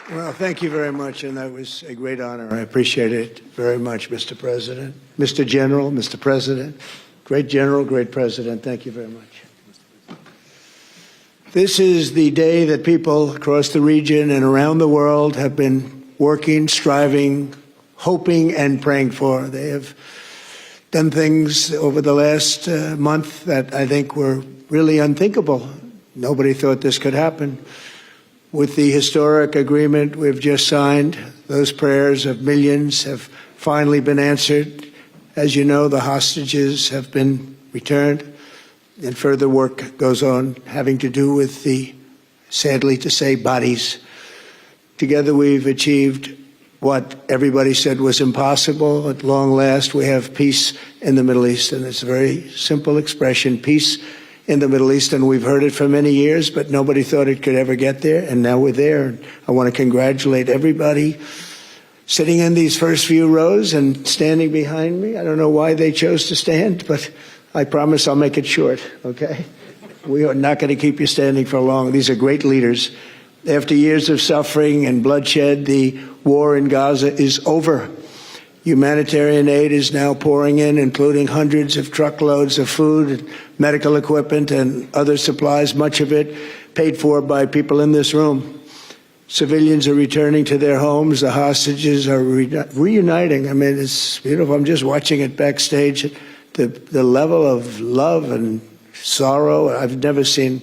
Well, thank you very much, and that was a great honor. I appreciate it very much, Mr. President. Mr. General, Mr. President, great General, great President, thank you very much. This is the day that people across the region and around the world have been working, striving, hoping, and praying for. They have done things over the last month that I think were really unthinkable. Nobody thought this could happen. With the historic agreement we've just signed, those prayers of millions have finally been answered. As you know, the hostages have been returned, and further work goes on having to do with the, sadly to say, bodies. Together we've achieved what everybody said was impossible. At long last, we have peace in the Middle East, and it's a very simple expression, peace in the Middle East, and we've heard it for many years, but nobody thought it could ever get there, and now we're there. I want to congratulate everybody sitting in these first few rows and standing behind me. I don't know why they chose to stand, but I promise I'll make it short, okay? We are not going to keep you standing for long. These are great leaders. After years of suffering and bloodshed, the war in Gaza is over. Humanitarian aid is now pouring in, including hundreds of truckloads of food, medical equipment, and other supplies, much of it paid for by people in this room. Civilians are returning to their homes. The hostages are reuniting. I mean, it's beautiful. I'm just watching it backstage. The level of love and sorrow, I've never seen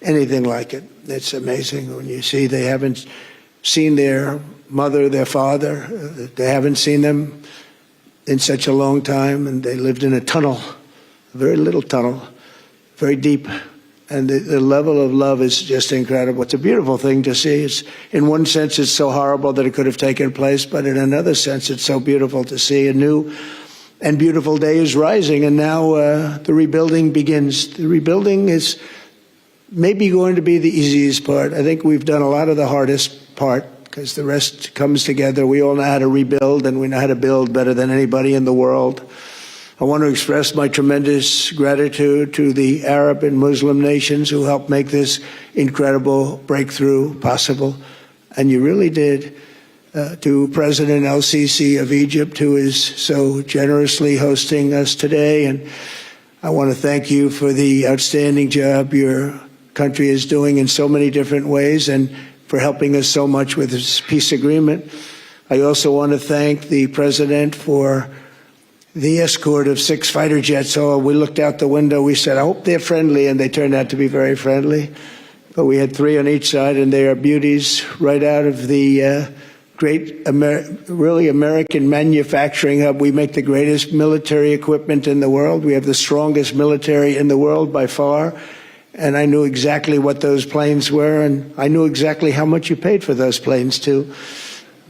anything like it. It's amazing when you see they haven't seen their mother, their father. They haven't seen them in such a long time, and they lived in a tunnel, a very little tunnel, very deep. And the level of love is just incredible. It's a beautiful thing to see. It's, in one sense, it's so horrible that it could have taken place, but in another sense, it's so beautiful to see. A new and beautiful day is rising, and now the rebuilding begins. The rebuilding is maybe going to be the easiest part. I think we've done a lot of the hardest part, because the rest comes together. We all know how to rebuild, and we know how to build better than anybody in the world. I want to express my tremendous gratitude to the Arab and Muslim nations who helped make this incredible breakthrough possible. And you really did. To President El-Sisi of Egypt, who is so generously hosting us today. And I want to thank you for the outstanding job your country is doing in so many different ways, and for helping us so much with this peace agreement. I also want to thank the President for the escort of 6 fighter jets. Oh, we looked out the window, we said, I hope they're friendly, and they turned out to be very friendly. But we had 3 on each side, and they are beauties right out of the great, really American manufacturing hub. We make the greatest military equipment in the world. We have the strongest military in the world by far. And I knew exactly what those planes were, and I knew exactly how much you paid for those planes, too.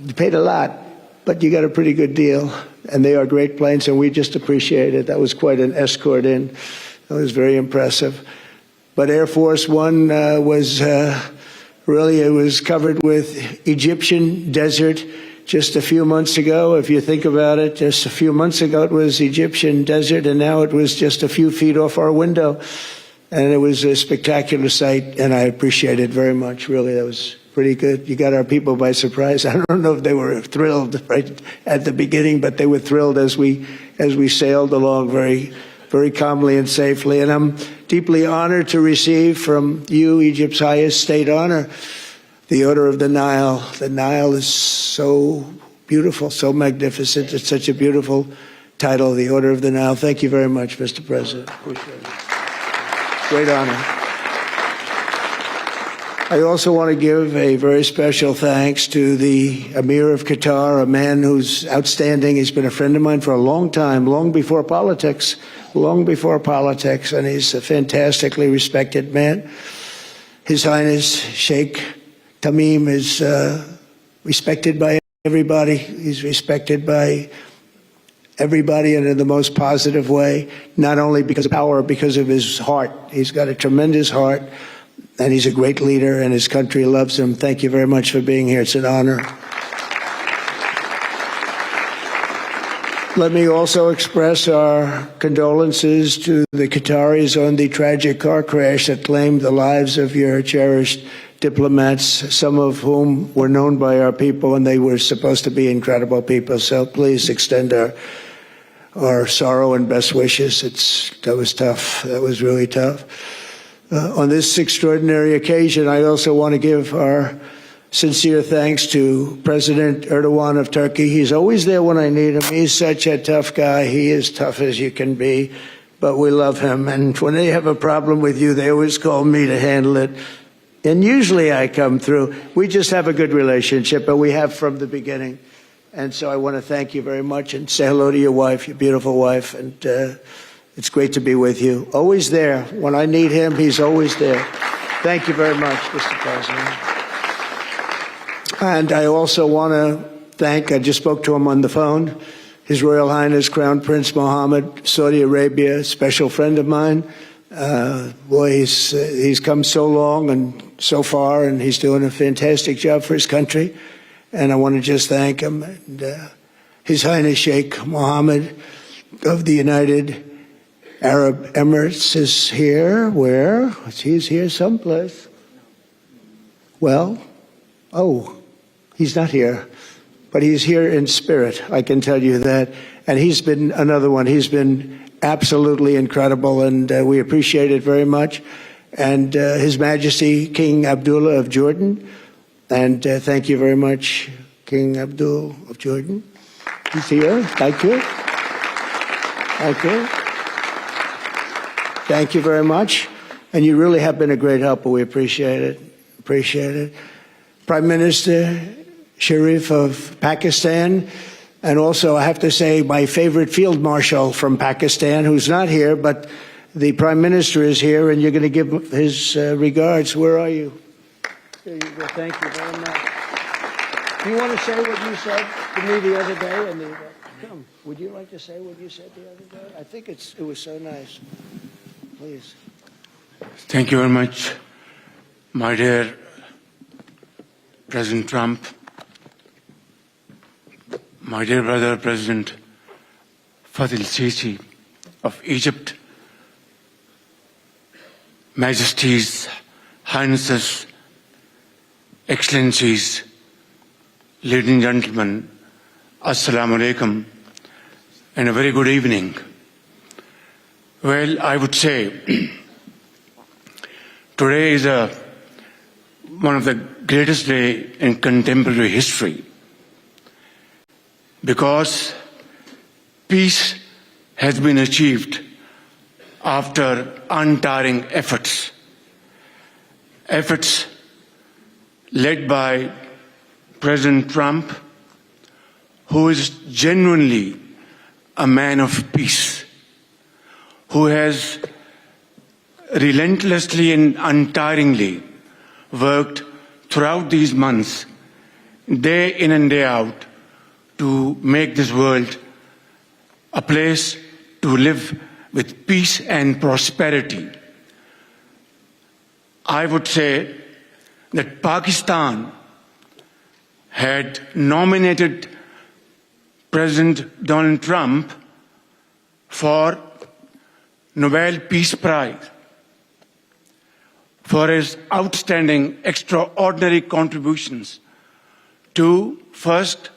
You paid a lot, but you got a pretty good deal. And they are great planes, and we just appreciate it. That was quite an escort in. That was very impressive. But Air Force One was really, it was covered with Egyptian desert just a few months ago. If you think about it, just a few months ago it was Egyptian desert, and now it was just a few feet off our window. And it was a spectacular sight, and I appreciate it very much. Really, that was pretty good. You got our people by surprise. I don't know if they were thrilled right at the beginning, but they were thrilled as we sailed along very, very calmly and safely. And I'm deeply honored to receive from you, Egypt's highest state honor, the Order of the Nile. The Nile is so beautiful, so magnificent. It's such a beautiful title, the Order of the Nile. Thank you very much, Mr. President. Appreciate it. Great honor. I also want to give a very special thanks to the Emir of Qatar, a man who's outstanding. He's been a friend of mine for a long time, long before politics, and he's a fantastically respected man. His Highness Sheikh Tamim is respected by everybody. He's respected by everybody, and in the most positive way, not only because of power, because of his heart. He's got a tremendous heart, and he's a great leader, and his country loves him. Thank you very much for being here. It's an honor. Let me also express our condolences to the Qataris on the tragic car crash that claimed the lives of your cherished diplomats, some of whom were known by our people, and they were supposed to be incredible people. So please extend our sorrow and best wishes. That was tough. That was really tough. On this extraordinary occasion, I also want to give our sincere thanks to President Erdogan of Turkey. He's always there when I need him. He's such a tough guy. He is tough as you can be, but we love him. And when they have a problem with you, they always call me to handle it. And usually I come through. We just have a good relationship, but we have from the beginning. And so I want to thank you very much and say hello to your wife, your beautiful wife. And it's great to be with you. Always there. When I need him, he's always there. Thank you very much, Mr. President. And I also want to thank, I just spoke to him on the phone, His Royal Highness Crown Prince Mohammed, Saudi Arabia, a special friend of mine. Boy, he's come so long and so far, and he's doing a fantastic job for his country. And I want to just thank him. And His Highness Sheikh Mohammed of the United Arab Emirates is here. Where? He's here someplace. Well, he's not here. But he's here in spirit, I can tell you that. And he's been another one. He's been absolutely incredible, and we appreciate it very much. And His Majesty King Abdullah of Jordan. And thank you very much, King Abdul of Jordan. He's here. Thank you. Thank you. Thank you very much. And you really have been a great helper. We appreciate it. Appreciate it. Prime Minister Sharif of Pakistan, and also I have to say my favorite Field Marshal from Pakistan, who's not here, but the Prime Minister is here, and you're going to give his regards. Where are you? There you go. Thank you very much. Do you want to say what you said to me the other day? Come, would you like to say what you said the other day? I think it was so nice. Please. Thank you very much, my dear President Trump, my dear brother President Fath el-Sisi of Egypt, Majesties, Highnesses, Excellencies, ladies and gentlemen, Assalamu alaikum, and a very good evening. Well, I would say today is one of the greatest days in contemporary history, because peace has been achieved after untiring efforts led by President Trump, who is genuinely a man of peace, who has relentlessly and untiringly worked throughout these months, day in and day out, to make this world a place to live with peace and prosperity. I would say that Pakistan had nominated President Donald Trump for Nobel Peace Prize for his outstanding, extraordinary contributions to first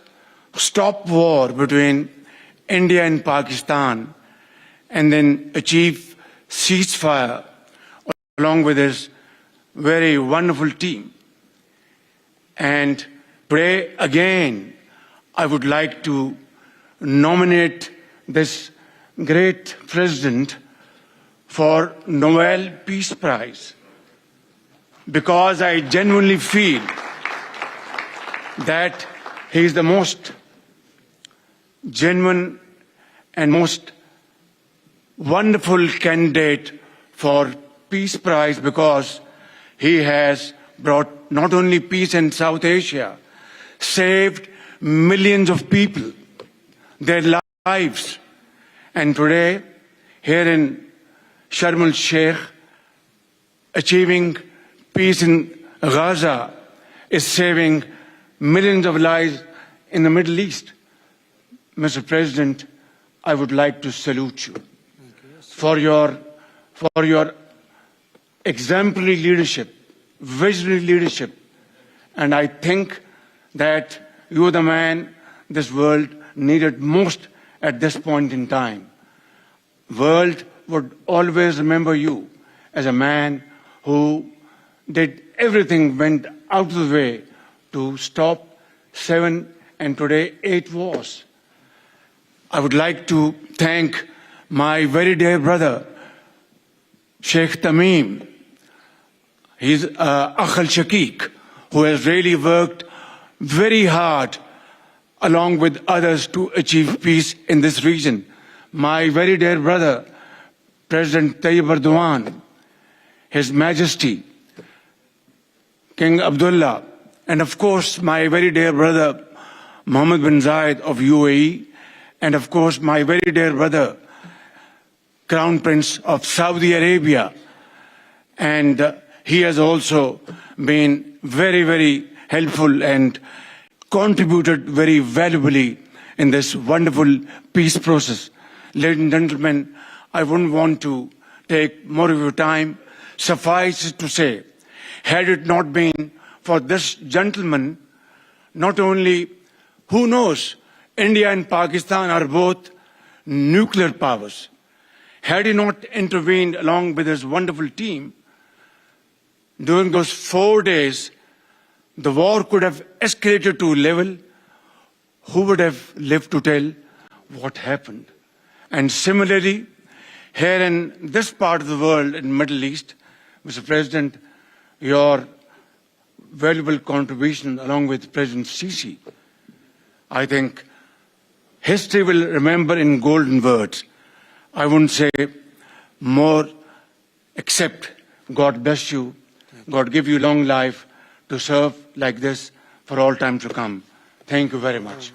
stop war between India and Pakistan, and then achieve ceasefire along with his very wonderful team. And today again, I would like to nominate this great president for Nobel Peace Prize, because I genuinely feel that he is the most genuine and most wonderful candidate for Peace Prize, because he has brought not only peace in South Asia, saved millions of people, their lives. And today, here in Sharm el-Sheikh, achieving peace in Gaza is saving millions of lives in the Middle East. Mr. President, I would like to salute you for your exemplary leadership visionary leadership. And I think that you're the man this world needed most at this point in time. World would always remember you as a man who did everything, went out of the way to stop 7 and today 8 wars. I would like to thank my very dear brother, Sheikh Tamim. He's Akh al-Shaqiq, who has really worked very hard along with others to achieve peace in this region. My very dear brother, President Tayyip Erdogan, His Majesty, King Abdullah, and of course my very dear brother, Mohammed bin Zayed of UAE, and of course my very dear brother, Crown Prince of Saudi Arabia. And he has also been very, very helpful and contributed very valuably in this wonderful peace process. Ladies and gentlemen, I wouldn't want to take more of your time. Suffice it to say, had it not been for this gentleman, not only, who knows, India and Pakistan are both nuclear powers. Had he not intervened along with his wonderful team, during those 4 days, the war could have escalated to a level. Who would have lived to tell what happened? And similarly, here in this part of the world, in Middle East, Mr. President, your valuable contribution along with President Sisi, I think history will remember in golden words. I wouldn't say more except God bless you, God give you long life to serve like this for all time to come. Thank you very much.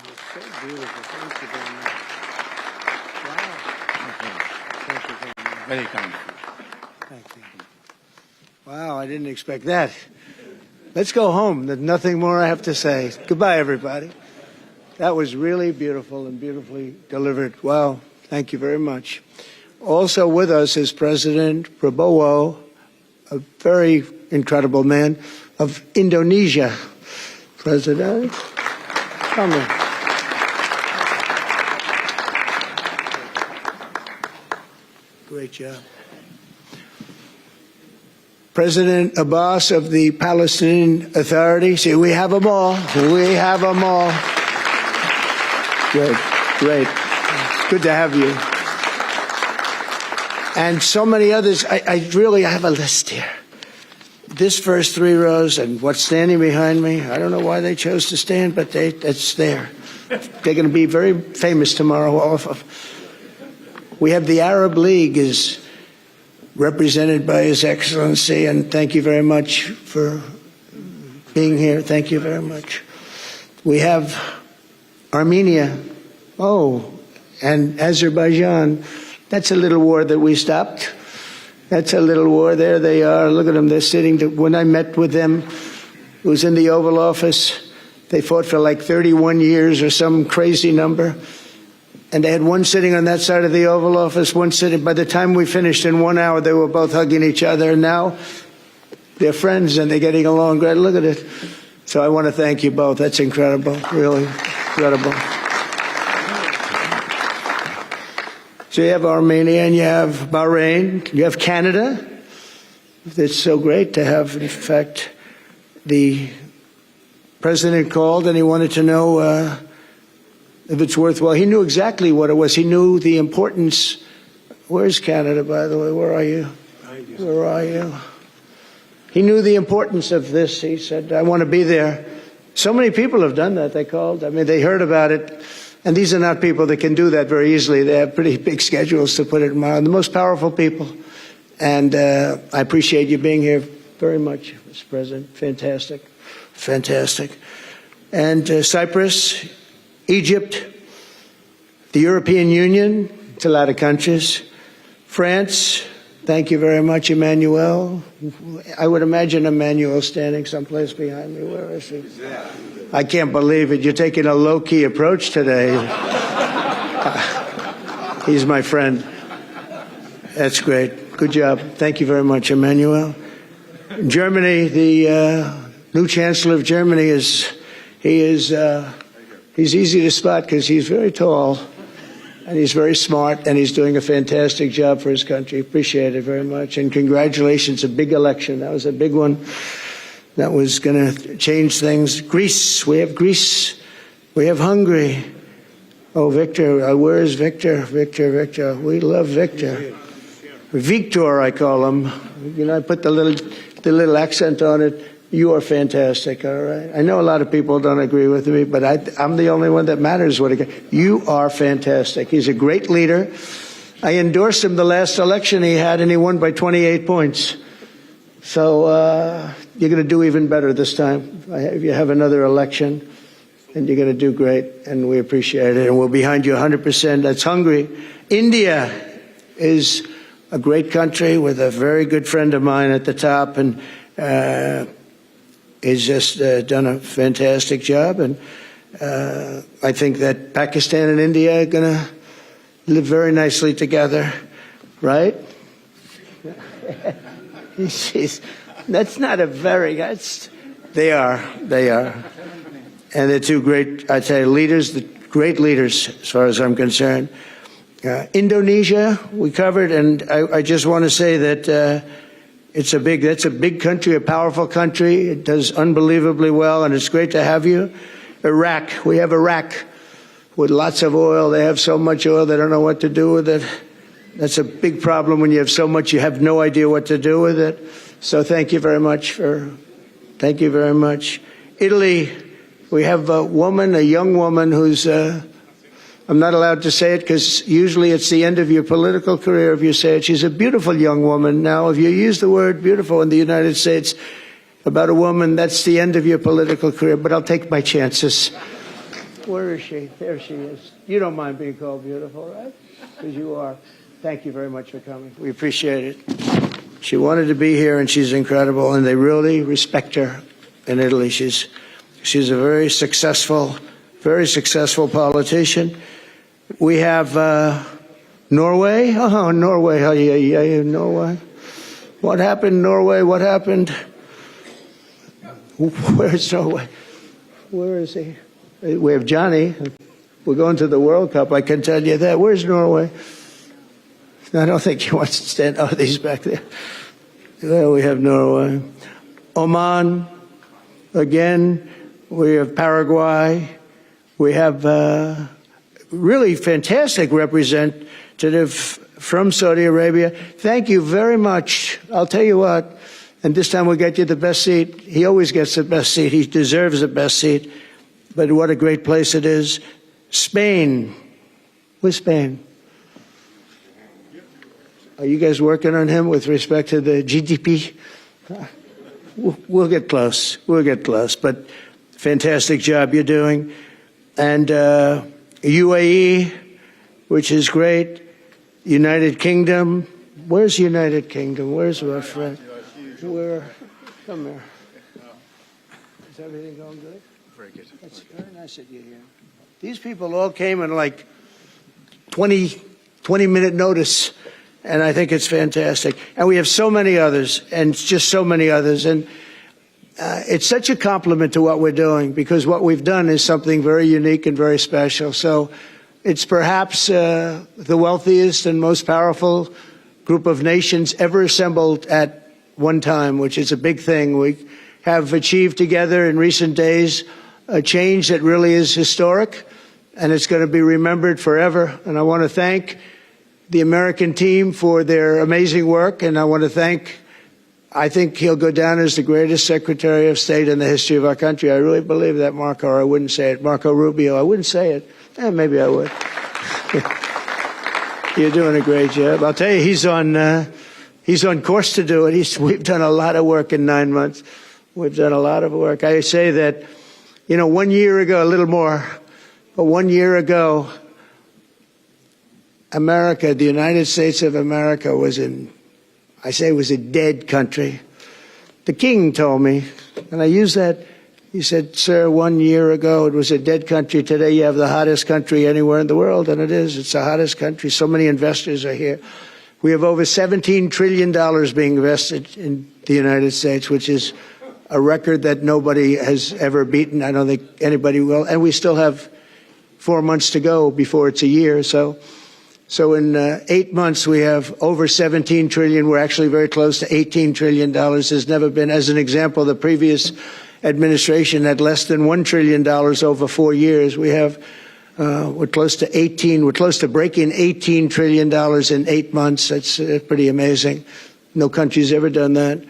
Very kind. Thank you. Wow, I didn't expect that. Let's go home. There's nothing more I have to say. Goodbye, everybody. That was really beautiful and beautifully delivered. Wow, thank you very much. Also with us is President Prabowo, a very incredible man, of Indonesia. President, come in. Great job. President Abbas of the Palestinian Authority. See, we have them all. We have them all. Good, great. Good to have you. And so many others. I have a list here. This first 3 rows and what's standing behind me, I don't know why they chose to stand, but it's there. They're going to be very famous tomorrow. All of them. We have the Arab League is represented by His Excellency, and thank you very much for being here. Thank you very much. We have Armenia, and Azerbaijan. That's a little war that we stopped. That's a little war. There they are. Look at them. They're sitting. When I met with them, it was in the Oval Office. They fought for like 31 years or some crazy number. And they had one sitting on that side of the Oval Office, one sitting. By the time we finished in 1 hour, they were both hugging each other. And now they're friends and they're getting along great. Look at it. So I want to thank you both. That's incredible. Really incredible. So you have Armenia and you have Bahrain. You have Canada. It's so great to have, in fact, the president called and he wanted to know if it's worthwhile. He knew exactly what it was. He knew the importance. Where's Canada, by the way? Where are you? Where are you? He knew the importance of this. He said, I want to be there. So many people have done that. They called. I mean, they heard about it. And these are not people that can do that very easily. They have pretty big schedules, to put it mildly. The most powerful people. And I appreciate you being here very much, Mr. President. Fantastic. Fantastic. And Cyprus, Egypt, the European Union, it's a lot of countries. France, thank you very much, Emmanuel. I would imagine Emmanuel standing someplace behind me. Where is he? I can't believe it. You're taking a low-key approach today. He's my friend. That's great. Good job. Thank you very much, Emmanuel. Germany, the new chancellor of Germany he's easy to spot because he's very tall and he's very smart and he's doing a fantastic job for his country. Appreciate it very much. And congratulations, a big election. That was a big one. That was going to change things. Greece, we have Greece. We have Hungary. Oh, Victor, where is Victor? Victor. We love Victor. Victor, I call him. You know, I put the little accent on it. You are fantastic, all right? I know a lot of people don't agree with me, but I'm the only one that matters. You are fantastic. He's a great leader. I endorsed him the last election he had, and he won by 28 points. So you're going to do even better this time. If you have another election, and you're going to do great, and we appreciate it, and we're behind you 100%. That's Hungary. India is a great country with a very good friend of mine at the top, and he's just done a fantastic job. And I think that Pakistan and India are going to live very nicely together, right? That's not a very... They are. And they're two great, I'd say, leaders, great leaders as far as I'm concerned. Indonesia, we covered, and I just want to say that that's a big country, a powerful country. It does unbelievably well, and it's great to have you. Iraq, we have Iraq with lots of oil. They have so much oil, they don't know what to do with it. That's a big problem when you have so much, you have no idea what to do with it. So thank you very much. Italy, we have a young woman who's, I'm not allowed to say it because usually it's the end of your political career if you say it. She's a beautiful young woman. Now, if you use the word beautiful in the United States about a woman, that's the end of your political career, but I'll take my chances. Where is she? There she is. You don't mind being called beautiful, right? Because you are. Thank you very much for coming. We appreciate it. She wanted to be here, and she's incredible, and they really respect her in Italy. She's a very successful politician. We have Norway. Oh, Norway. Norway. What happened, Norway? What happened? Where's Norway? Where is he? We have Johnny. We're going to the World Cup, I can tell you that. Where's Norway? I don't think he wants to stand. Oh, he's back there. There we have Norway. Oman, again. We have Paraguay. We have really fantastic representative from Saudi Arabia. Thank you very much. I'll tell you what, and this time we'll get you the best seat. He always gets the best seat. He deserves the best seat. But what a great place it is. Spain. Where's Spain? Are you guys working on him with respect to the GDP? We'll get close. But fantastic job you're doing. And UAE, which is great. United Kingdom. Where's United Kingdom? Where's my friend? Come here. Is everything going good? Very good. It's very nice that you're here. These people all came in like 20-minute notice. And I think it's fantastic. And we have so many others, and just so many others. And it's such a compliment to what we're doing, because what we've done is something very unique and very special. So it's perhaps the wealthiest and most powerful group of nations ever assembled at one time, which is a big thing. We have achieved together in recent days a change that really is historic, and it's going to be remembered forever. And I want to thank the American team for their amazing work, and I want to thank, I think he'll go down as the greatest Secretary of State in the history of our country. I really believe that, Marco, or I wouldn't say it. Marco Rubio, I wouldn't say it. Maybe I would. You're doing a great job. I'll tell you, he's on course to do it. We've done a lot of work in 9 months. We've done a lot of work. I say that, 1 year ago, a little more, but 1 year ago, America, the United States of America was a dead country. The king told me, and I use that, he said, sir, 1 year ago it was a dead country. Today you have the hottest country anywhere in the world, and it is. It's the hottest country. So many investors are here. We have over $17 trillion being invested in the United States, which is a record that nobody has ever beaten. I don't think anybody will. And we still have 4 months to go before it's a year. So in 8 months, we have over 17 trillion. We're actually very close to $18 trillion. There's never been, as an example, the previous administration had less than $1 trillion over 4 years. We have, we're close to breaking $18 trillion in 8 months. That's pretty amazing. No country's ever done that.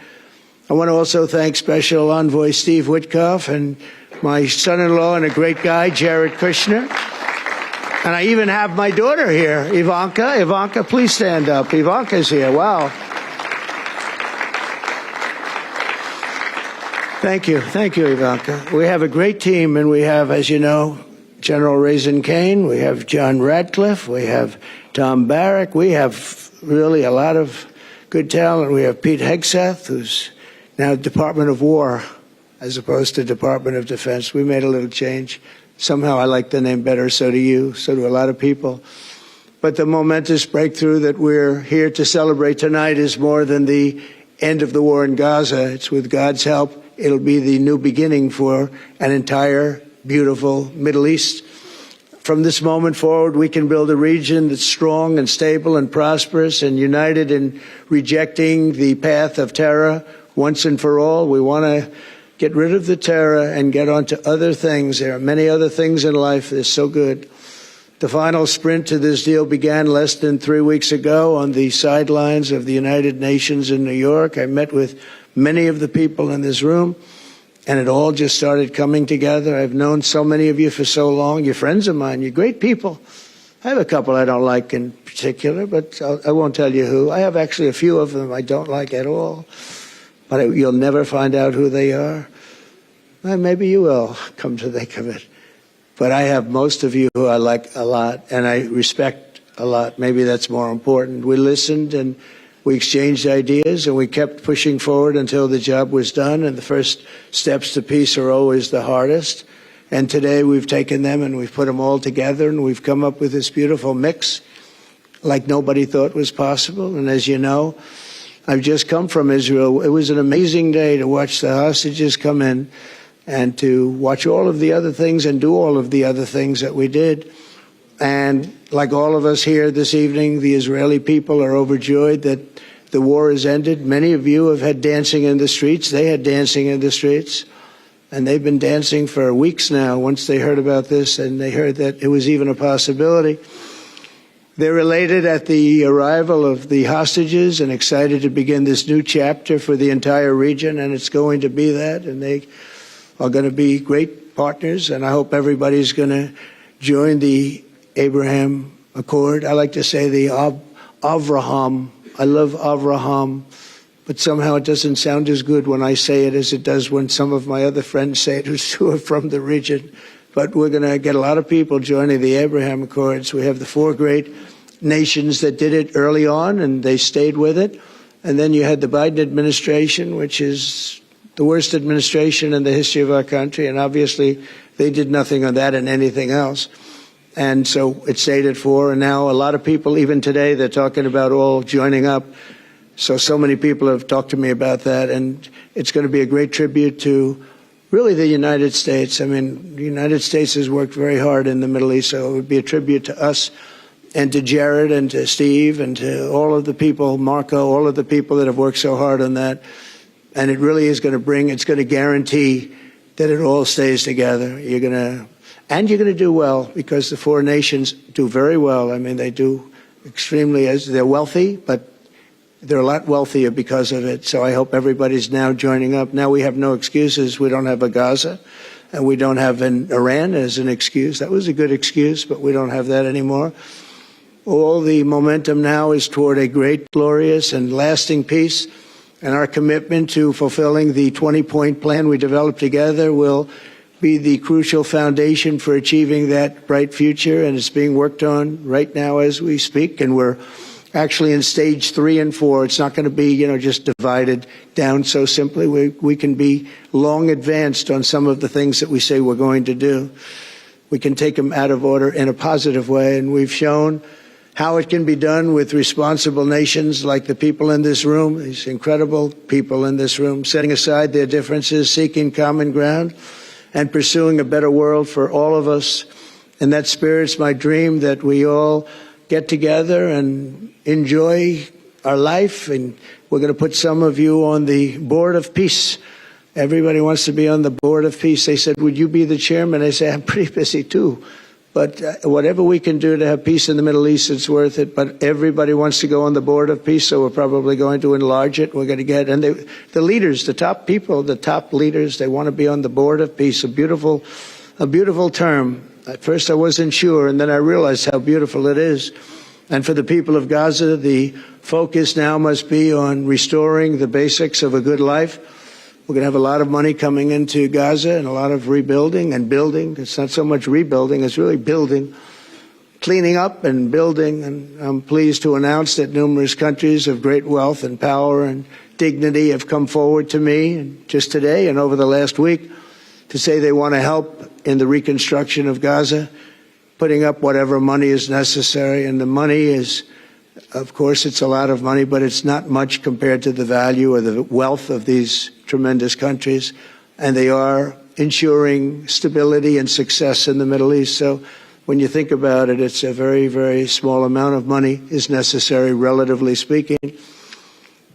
I want to also thank Special Envoy Steve Witkoff and my son-in-law and a great guy, Jared Kushner. And I even have my daughter here, Ivanka. Ivanka, please stand up. Ivanka's here. Wow. Thank you. Thank you, Ivanka. We have a great team, and we have, as you know, General Raisin Kane. We have John Radcliffe. We have Tom Barrack. We have really a lot of good talent. We have Pete Hegseth, who's now Department of War as opposed to Department of Defense. We made a little change. Somehow I like the name better, so do you, so do a lot of people. But the momentous breakthrough that we're here to celebrate tonight is more than the end of the war in Gaza. It's with God's help, it'll be the new beginning for an entire beautiful Middle East. From this moment forward, we can build a region that's strong and stable and prosperous and united in rejecting the path of terror once and for all. We want to get rid of the terror and get on to other things. There are many other things in life that are so good. The final sprint to this deal began less than 3 weeks ago on the sidelines of the United Nations in New York. I met with many of the people in this room, and it all just started coming together. I've known so many of you for so long. You're friends of mine. You're great people. I have a couple I don't like in particular, but I won't tell you who. I have actually a few of them I don't like at all, but you'll never find out who they are. Well, maybe you will, come to think of it. But I have most of you who I like a lot and I respect a lot. Maybe that's more important. We listened and we exchanged ideas and we kept pushing forward until the job was done. And the first steps to peace are always the hardest. And today we've taken them and we've put them all together and we've come up with this beautiful mix like nobody thought was possible. And as you know, I've just come from Israel. It was an amazing day to watch the hostages come in and to watch all of the other things and do all of the other things that we did. And like all of us here this evening, the Israeli people are overjoyed that the war has ended. Many of you have had dancing in the streets. They had dancing in the streets. And they've been dancing for weeks now once they heard about this and they heard that it was even a possibility. They're elated at the arrival of the hostages and excited to begin this new chapter for the entire region, and it's going to be that. And they are going to be great partners, and I hope everybody's going to join the Abraham Accord. I like to say the Avraham. I love Avraham, but somehow it doesn't sound as good when I say it as it does when some of my other friends say it who are from the region. But we're going to get a lot of people joining the Abraham Accords. We have the 4 great nations that did it early on, and they stayed with it. And then you had the Biden administration, which is the worst administration in the history of our country, and obviously they did nothing on that and anything else. And so it stayed at 4, and now a lot of people, even today, they're talking about all joining up. So many people have talked to me about that, and it's going to be a great tribute to really the United States. I mean, the United States has worked very hard in the Middle East, so it would be a tribute to us and to Jared and to Steve and to all of the people, Marco, all of the people that have worked so hard on that. And it really is going to it's going to guarantee that it all stays together. You're going to do well because the 4 nations do very well. I mean, they do extremely, as they're wealthy, but they're a lot wealthier because of it. So I hope everybody's now joining up. Now we have no excuses. We don't have a Gaza and we don't have an Iran as an excuse. That was a good excuse, but we don't have that anymore. All the momentum now is toward a great, glorious, and lasting peace. And our commitment to fulfilling the 20-point plan we developed together will be the crucial foundation for achieving that bright future. And it's being worked on right now as we speak. And we're actually in stage 3 and 4. It's not going to be, just divided down so simply. We can be long advanced on some of the things that we say we're going to do. We can take them out of order in a positive way. And we've shown how it can be done with responsible nations like the people in this room, these incredible people in this room, setting aside their differences, seeking common ground, and pursuing a better world for all of us. In that spirit, it's my dream that we all get together and enjoy our life. And we're going to put some of you on the Board of Peace. Everybody wants to be on the Board of Peace. They said, would you be the chairman? I say, I'm pretty busy too. But whatever we can do to have peace in the Middle East, it's worth it. But everybody wants to go on the Board of Peace, so we're probably going to enlarge it. We're going to get, and the leaders, the top people, the top leaders, they want to be on the Board of Peace. A beautiful term. At first I wasn't sure, and then I realized how beautiful it is. And for the people of Gaza, the focus now must be on restoring the basics of a good life. We're going to have a lot of money coming into Gaza and a lot of rebuilding and building. It's not so much rebuilding, it's really building, cleaning up and building. And I'm pleased to announce that numerous countries of great wealth and power and dignity have come forward to me and just today and over the last week to say they want to help in the reconstruction of Gaza, putting up whatever money is necessary. And the money is, of course, it's a lot of money, but it's not much compared to the value or the wealth of these tremendous countries. And they are ensuring stability and success in the Middle East. So when you think about it, it's a very, very small amount of money is necessary, relatively speaking.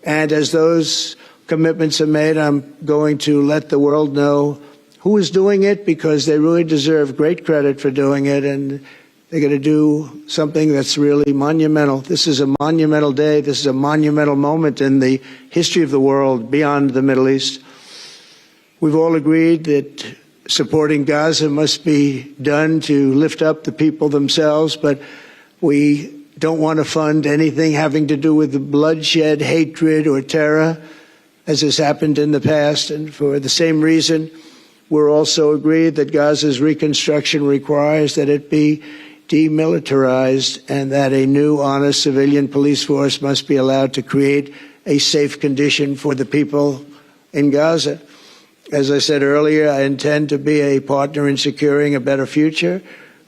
And as those commitments are made, I'm going to let the world know who is doing it, because they really deserve great credit for doing it. And they're going to do something that's really monumental. This is a monumental day. This is a monumental moment in the history of the world beyond the Middle East. We've all agreed that supporting Gaza must be done to lift up the people themselves, but we don't want to fund anything having to do with the bloodshed, hatred, or terror, as has happened in the past. And for the same reason, we're also agreed that Gaza's reconstruction requires that it be demilitarized and that a new, honest civilian police force must be allowed to create a safe condition for the people in Gaza. As I said earlier, I intend to be a partner in securing a better future.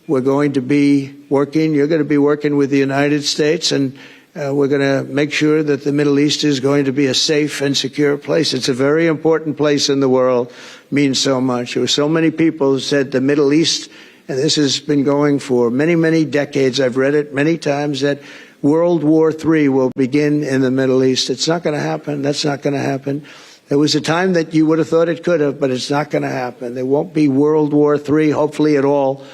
We're going to be working, you're going to be working with the United States, and we're going to make sure that the Middle East is going to be a safe and secure place. It's a very important place in the world, means so much. There were so many people who said the Middle East, and this has been going for many, many decades. I've read it many times, that World War III will begin in the Middle East. It's not going to happen. That's not going to happen. There was a time that you would have thought it could have, but it's not going to happen. There won't be World War III, hopefully at all,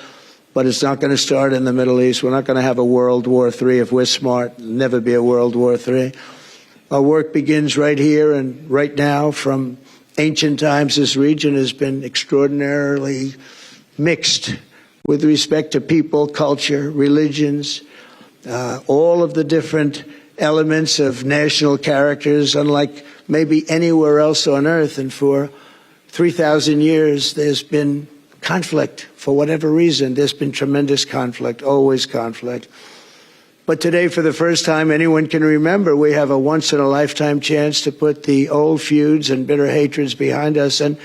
but it's not going to start in the Middle East. We're not going to have a World War III if we're smart. There'll never be a World War III. Our work begins right here and right now. From ancient times, this region has been extraordinarily mixed with respect to people, culture, religions, all of the different elements of national characters, unlike maybe anywhere else on earth. And for 3,000 years, there's been conflict. For whatever reason, there's been tremendous conflict, always conflict. But today, for the first time anyone can remember, we have a once-in-a-lifetime chance to put the old feuds and bitter hatreds behind us. And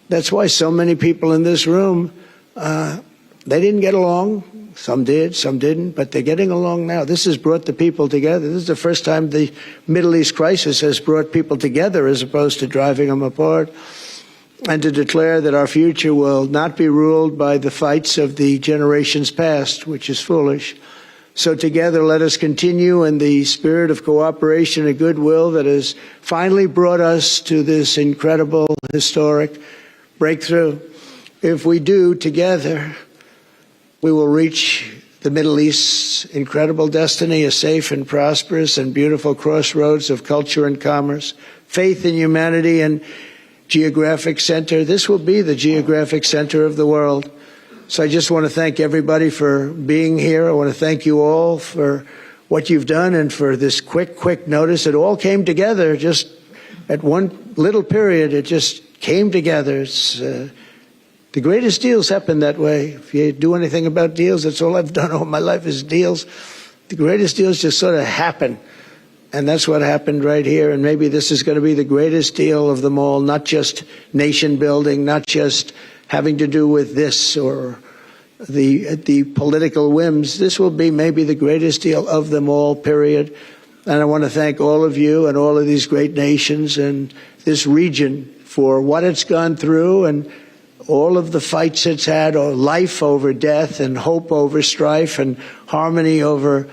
that's why so many people in this room, they didn't get along. Some did, some didn't, but they're getting along now. This has brought the people together. This is the first time the Middle East crisis has brought people together as opposed to driving them apart. And to declare that our future will not be ruled by the fights of the generations past, which is foolish. So together, let us continue in the spirit of cooperation and goodwill that has finally brought us to this incredible, historic breakthrough. If we do, together, we will reach the Middle East's incredible destiny, a safe and prosperous and beautiful crossroads of culture and commerce, faith in humanity and geographic center. This will be the geographic center of the world. So I just want to thank everybody for being here. I want to thank you all for what you've done and for this quick notice. It all came together just at one little period. It just came together. It's the greatest deals happen that way. If you do anything about deals, that's all I've done all my life is deals. The greatest deals just sort of happen. And that's what happened right here. And maybe this is going to be the greatest deal of them all, not just nation building, not just having to do with this or the political whims. This will be maybe the greatest deal of them all, period. And I want to thank all of you and all of these great nations and this region for what it's gone through and all of the fights it's had, or life over death and hope over strife and harmony over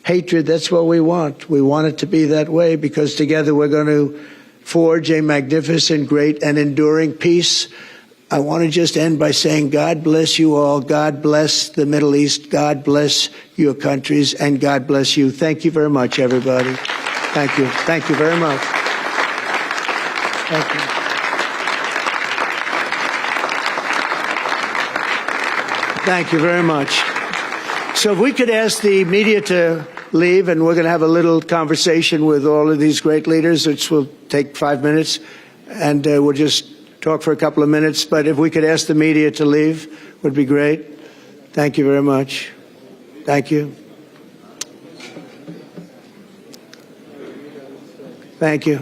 hatred. That's what we want. We want it to be that way because together we're going to forge a magnificent, great, and enduring peace. I want to just end by saying God bless you all. God bless the Middle East. God bless your countries. And God bless you. Thank you very much, everybody. Thank you. Thank you very much. Thank you. Thank you very much. So if we could ask the media to leave, and we're going to have a little conversation with all of these great leaders, which will take 5 minutes, and we'll just talk for a couple of minutes. But if we could ask the media to leave, would be great. Thank you very much. Thank you. Thank you.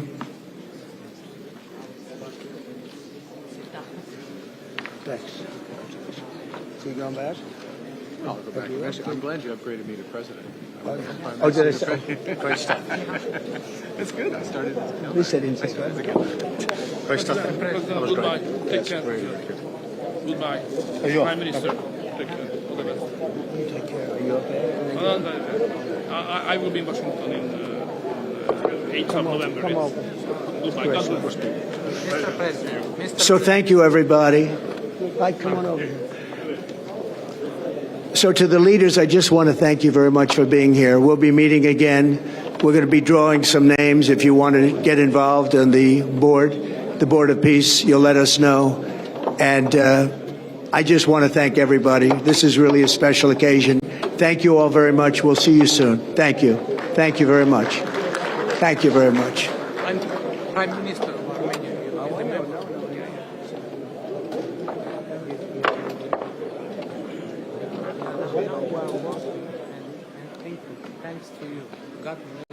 Thanks. So you going back? No, I'll go back. I'm glad you upgraded me to president. Oh, did I say? Great stuff. It's good. I started. We said inside. Great stuff. That was Goodbye. great. Take care. Goodbye. Prime Minister. Take care. All the best. Take care. Are you okay? I will be in Washington in 8th of November. Come over. Goodbye. God bless. Mr. President, So thank you, everybody. Come on over here. So to the leaders, I just want to thank you very much for being here. We'll be meeting again. We're going to be drawing some names. If you want to get involved on the Board of Peace, you'll let us know. And I just want to thank everybody. This is really a special occasion. Thank you all very much. We'll see you soon. Thank you. Thank you very much. Thank you very much. I'm Prime Minister of Armenia. Thanks to you. God bless.